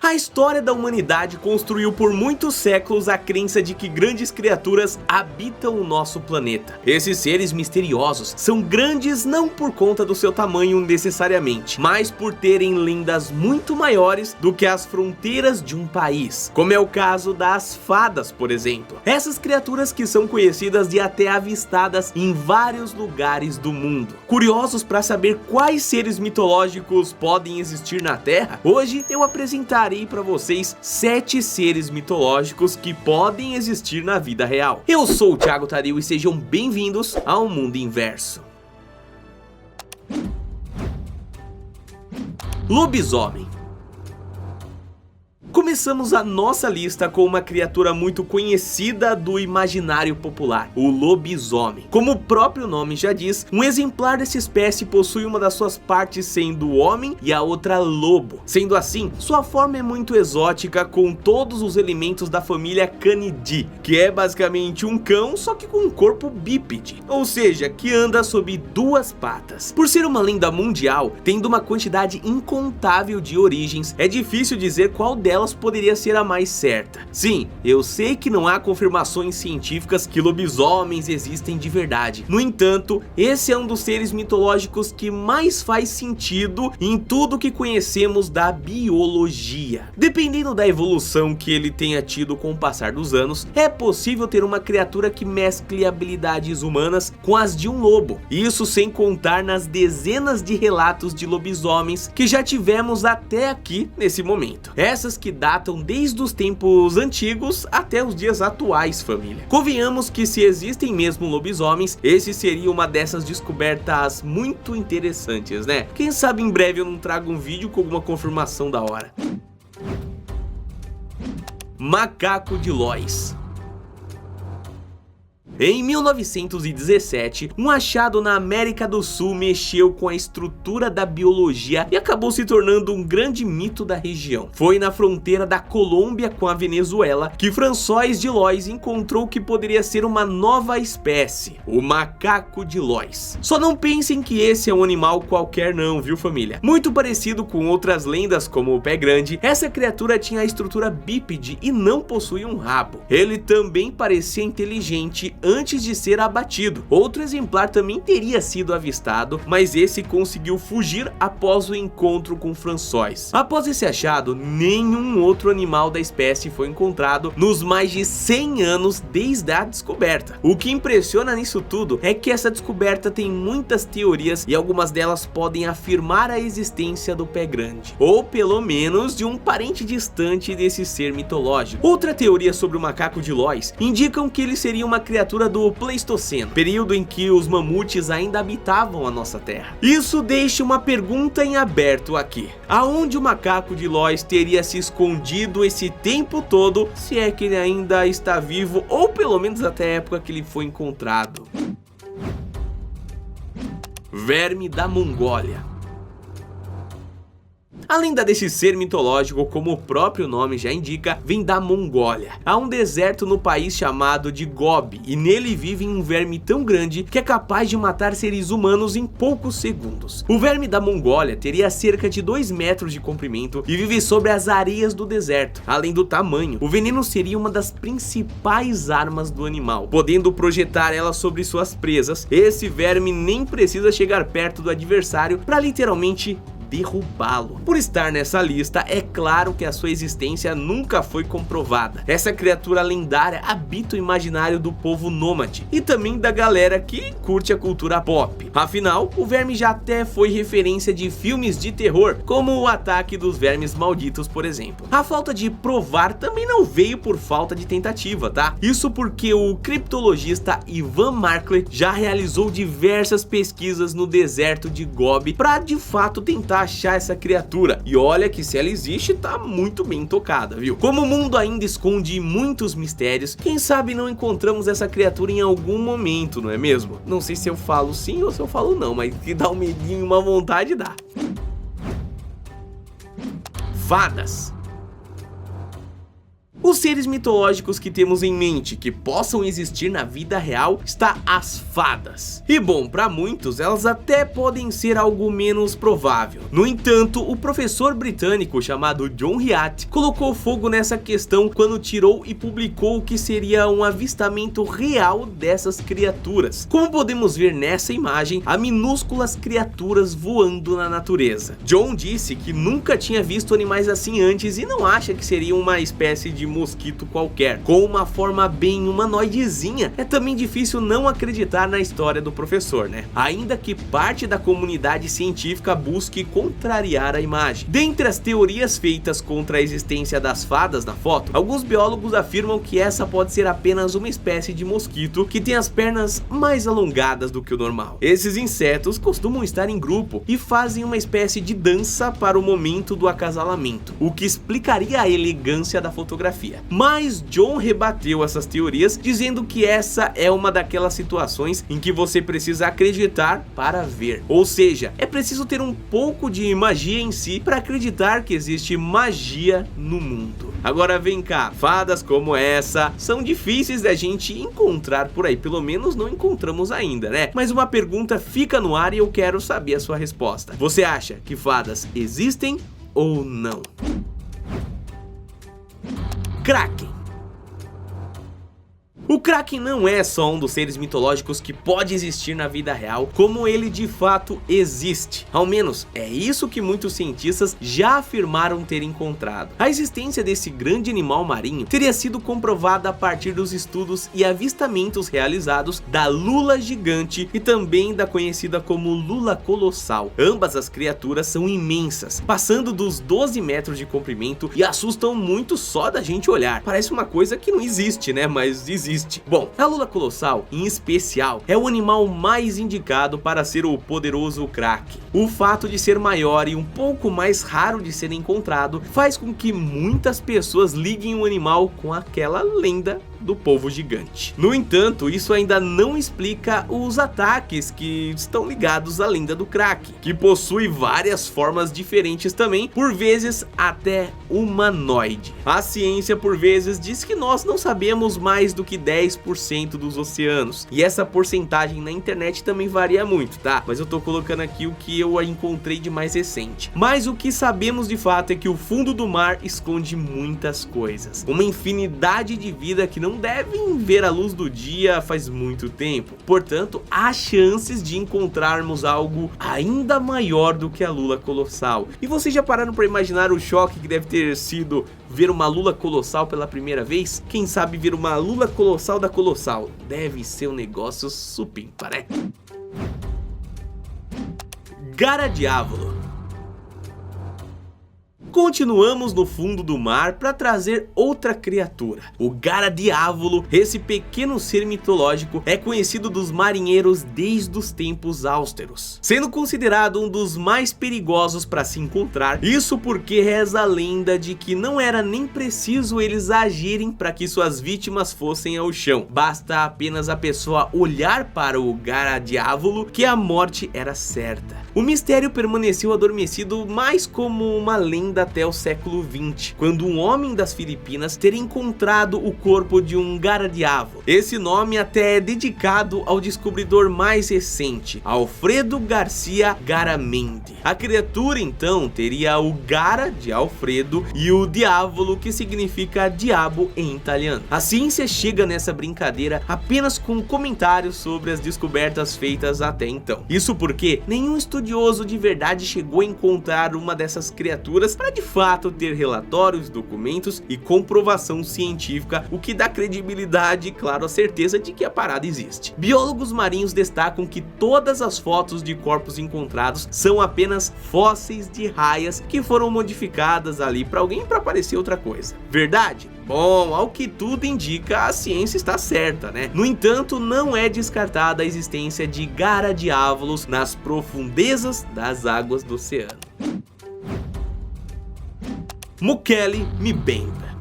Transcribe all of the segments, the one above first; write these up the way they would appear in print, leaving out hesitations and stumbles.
A história da humanidade construiu por muitos séculos a crença de que grandes criaturas habitam o nosso planeta. Esses seres misteriosos são grandes não por conta do seu tamanho necessariamente, mas por terem lendas muito maiores do que as fronteiras de um país, como é o caso das fadas, por exemplo. Essas criaturas que são conhecidas e até avistadas em vários lugares do mundo. Curiosos para saber quais seres mitológicos podem existir na Terra? Hoje eu apresentarei para vocês 7 seres mitológicos que podem existir na vida real. Eu sou o Thiago Tadeu e sejam bem-vindos ao Mundo Inverso. Lobisomem. Começamos a nossa lista com uma criatura muito conhecida do imaginário popular, o lobisomem. Como o próprio nome já diz, um exemplar dessa espécie possui uma das suas partes sendo homem e a outra lobo. Sendo assim, sua forma é muito exótica, com todos os elementos da família Canidae, que é basicamente um cão, só que com um corpo bípede, ou seja, que anda sob 2 patas. Por ser uma lenda mundial, tendo uma quantidade incontável de origens, é difícil dizer qual delas poderia ser a mais certa. Sim, eu sei que não há confirmações científicas que lobisomens existem de verdade. No entanto, esse é um dos seres mitológicos que mais faz sentido em tudo que conhecemos da biologia. Dependendo da evolução que ele tenha tido com o passar dos anos, é possível ter uma criatura que mescle habilidades humanas com as de um lobo. Isso sem contar nas dezenas de relatos de lobisomens que já tivemos até aqui nesse momento. Essas que datam desde os tempos antigos até os dias atuais, família. Convenhamos que se existem mesmo lobisomens, esse seria uma dessas descobertas muito interessantes, né? Quem sabe em breve eu não trago um vídeo com alguma confirmação da hora. Macaco de Lois. Em 1917, um achado na América do Sul mexeu com a estrutura da biologia e acabou se tornando um grande mito da região. Foi na fronteira da Colômbia com a Venezuela que François de Lois encontrou que poderia ser uma nova espécie, o macaco de Lois. Só não pensem que esse é um animal qualquer não, viu família? Muito parecido com outras lendas como o pé grande, essa criatura tinha a estrutura bípede e não possuía um rabo. Ele também parecia inteligente antes de ser abatido. Outro exemplar também teria sido avistado, mas esse conseguiu fugir após o encontro com François. Após esse achado, nenhum outro animal da espécie foi encontrado nos mais de 100 anos desde a descoberta. O que impressiona nisso tudo é que essa descoberta tem muitas teorias e algumas delas podem afirmar a existência do pé grande, ou pelo menos de um parente distante desse ser mitológico. Outra teoria sobre o macaco de Lois indicam que ele seria uma criatura do Pleistoceno, período em que os mamutes ainda habitavam a nossa terra. Isso deixa uma pergunta em aberto aqui: aonde o macaco de Lois teria se escondido esse tempo todo, se é que ele ainda está vivo, ou pelo menos até a época que ele foi encontrado? Verme da Mongólia. A lenda desse ser mitológico, como o próprio nome já indica, vem da Mongólia. Há um deserto no país chamado de Gobi, e nele vive um verme tão grande que é capaz de matar seres humanos em poucos segundos. O verme da Mongólia teria cerca de 2 metros de comprimento e vive sobre as areias do deserto. Além do tamanho, o veneno seria uma das principais armas do animal, podendo projetar ela sobre suas presas. Esse verme nem precisa chegar perto do adversário para literalmente derrubá-lo. Por estar nessa lista, é claro que a sua existência nunca foi comprovada. Essa criatura lendária habita o imaginário do povo nômade e também da galera que curte a cultura pop. Afinal, o verme já até foi referência de filmes de terror, como o Ataque dos Vermes Malditos, por exemplo. A falta de provar também não veio por falta de tentativa, tá? Isso porque o criptologista Ivan Markley já realizou diversas pesquisas no deserto de Gobi para de fato tentar achar essa criatura, e olha que se ela existe, tá muito bem tocada, viu? Como o mundo ainda esconde muitos mistérios, quem sabe não encontramos essa criatura em algum momento, não é mesmo? Não sei se eu falo sim ou se eu falo não, mas que dá um medinho e uma vontade dá. Fadas. Os seres mitológicos que temos em mente que possam existir na vida real está as fadas. E bom, para muitos elas até podem ser algo menos provável. No entanto, o professor britânico chamado John Hyatt colocou fogo nessa questão quando tirou e publicou o que seria um avistamento real dessas criaturas. Como podemos ver nessa imagem, há minúsculas criaturas voando na natureza. John disse que nunca tinha visto animais assim antes e não acha que seria uma espécie de mosquito qualquer, com uma forma bem humanoidezinha. É também difícil não acreditar na história do professor, né? Ainda que parte da comunidade científica busque contrariar a imagem. Dentre as teorias feitas contra a existência das fadas na foto, alguns biólogos afirmam que essa pode ser apenas uma espécie de mosquito que tem as pernas mais alongadas do que o normal. Esses insetos costumam estar em grupo e fazem uma espécie de dança para o momento do acasalamento, o que explicaria a elegância da fotografia. Mas John rebateu essas teorias, dizendo que essa é uma daquelas situações em que você precisa acreditar para ver. Ou seja, é preciso ter um pouco de magia em si para acreditar que existe magia no mundo. Agora vem cá, fadas como essa são difíceis da gente encontrar por aí, pelo menos não encontramos ainda, né? Mas uma pergunta fica no ar e eu quero saber a sua resposta. Você acha que fadas existem ou não? Kraken. O Kraken não é só um dos seres mitológicos que pode existir na vida real, como ele de fato existe. Ao menos é isso que muitos cientistas já afirmaram ter encontrado. A existência desse grande animal marinho teria sido comprovada a partir dos estudos e avistamentos realizados da lula gigante e também da conhecida como lula colossal. Ambas as criaturas são imensas, passando dos 12 metros de comprimento e assustam muito só da gente olhar. Parece uma coisa que não existe, né? Mas existe. Bom, a lula colossal, em especial, é o animal mais indicado para ser o poderoso Kraken. O fato de ser maior e um pouco mais raro de ser encontrado faz com que muitas pessoas liguem o animal com aquela lenda do povo gigante. No entanto, isso ainda não explica os ataques que estão ligados à lenda do Kraken, que possui várias formas diferentes também, por vezes até humanoide. A ciência por vezes diz que nós não sabemos mais do que 10% dos oceanos, e essa porcentagem na internet também varia muito, tá? Mas eu tô colocando aqui o que eu encontrei de mais recente. Mas o que sabemos de fato é que o fundo do mar esconde muitas coisas, uma infinidade de vida que não devem ver a luz do dia faz muito tempo. Portanto, há chances de encontrarmos algo ainda maior do que a lula colossal. E vocês já pararam para imaginar o choque que deve ter sido ver uma lula colossal pela primeira vez? Quem sabe ver uma lula colossal da colossal? Deve ser um negócio supimpa, né? Garadiávolo. Continuamos no fundo do mar para trazer outra criatura, o Garadiávolo. Esse pequeno ser mitológico é conhecido dos marinheiros desde os tempos austeros, sendo considerado um dos mais perigosos para se encontrar. Isso porque reza a lenda de que não era nem preciso eles agirem para que suas vítimas fossem ao chão. Basta apenas a pessoa olhar para o Garadiávolo que a morte era certa. O mistério permaneceu adormecido mais como uma lenda até o século XX, quando um homem das Filipinas teria encontrado o corpo de um Garadiávolo. Esse nome até é dedicado ao descobridor mais recente, Alfredo Garcia Garamendi. A criatura então teria o Gara de Alfredo e o Diavolo, que significa diabo em italiano. A ciência chega nessa brincadeira apenas com comentários sobre as descobertas feitas até então. Isso porque nenhum estudioso de verdade chegou a encontrar uma dessas criaturas para de fato ter relatórios, documentos e comprovação científica, o que dá credibilidade e, claro, a certeza de que a parada existe. Biólogos marinhos destacam que todas as fotos de corpos encontrados são apenas fósseis de raias que foram modificadas ali para alguém para parecer outra coisa. Verdade? Bom, ao que tudo indica, a ciência está certa, né? No entanto, não é descartada a existência de Garadiávolos nas profundezas das águas do oceano. Mukele Mbemba.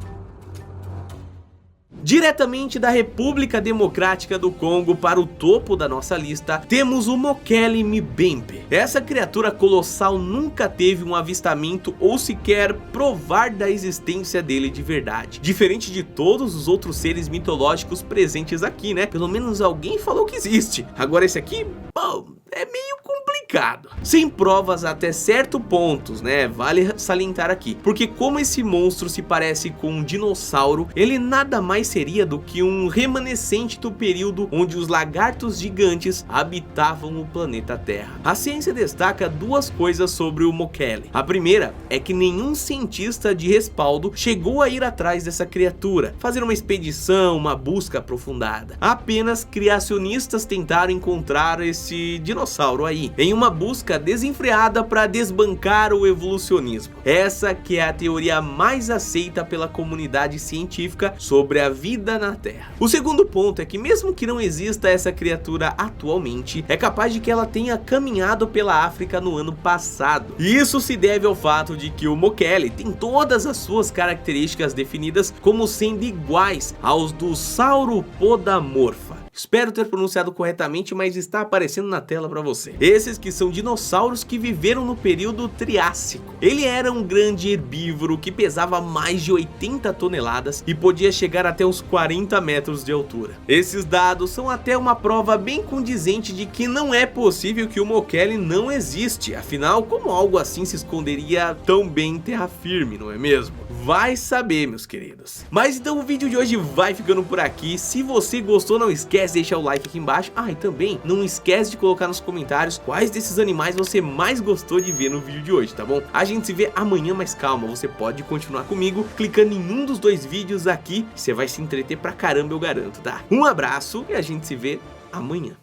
Diretamente da República Democrática do Congo para o topo da nossa lista, temos o Mokele Mbembe. Essa criatura colossal nunca teve um avistamento ou sequer provar da existência dele de verdade. Diferente de todos os outros seres mitológicos presentes aqui, né? Pelo menos alguém falou que existe. Agora esse aqui, bom, é meio complicado. Sem provas até certo ponto, né? Vale salientar aqui. Porque como esse monstro se parece com um dinossauro, ele nada mais seria do que um remanescente do período onde os lagartos gigantes habitavam o planeta Terra. A ciência destaca duas coisas sobre o Mokele. A primeira é que nenhum cientista de respaldo chegou a ir atrás dessa criatura, fazer uma expedição, uma busca aprofundada. Apenas criacionistas tentaram encontrar esse dinossauro aí, em uma busca desenfreada para desbancar o evolucionismo. Essa que é a teoria mais aceita pela comunidade científica sobre a vida na Terra. O segundo ponto é que mesmo que não exista essa criatura atualmente, é capaz de que ela tenha caminhado pela África no ano passado. E isso se deve ao fato de que o Mokele tem todas as suas características definidas como sendo iguais aos do Sauropodomorpha. Espero ter pronunciado corretamente, mas está aparecendo na tela para você. Esses que são dinossauros que viveram no período Triássico. Ele era um grande herbívoro que pesava mais de 80 toneladas e podia chegar até uns 40 metros de altura. Esses dados são até uma prova bem condizente de que não é possível que o Mokele não existe. Afinal, como algo assim se esconderia tão bem em terra firme, não é mesmo? Vai saber, meus queridos. Mas então o vídeo de hoje vai ficando por aqui. Se você gostou, não esquece de deixar o like aqui embaixo. E também não esquece de colocar nos comentários quais desses animais você mais gostou de ver no vídeo de hoje, tá bom? A gente se vê amanhã, mas calma, você pode continuar comigo clicando em um dos dois vídeos aqui. Você vai se entreter pra caramba, eu garanto, tá? Um abraço e a gente se vê amanhã.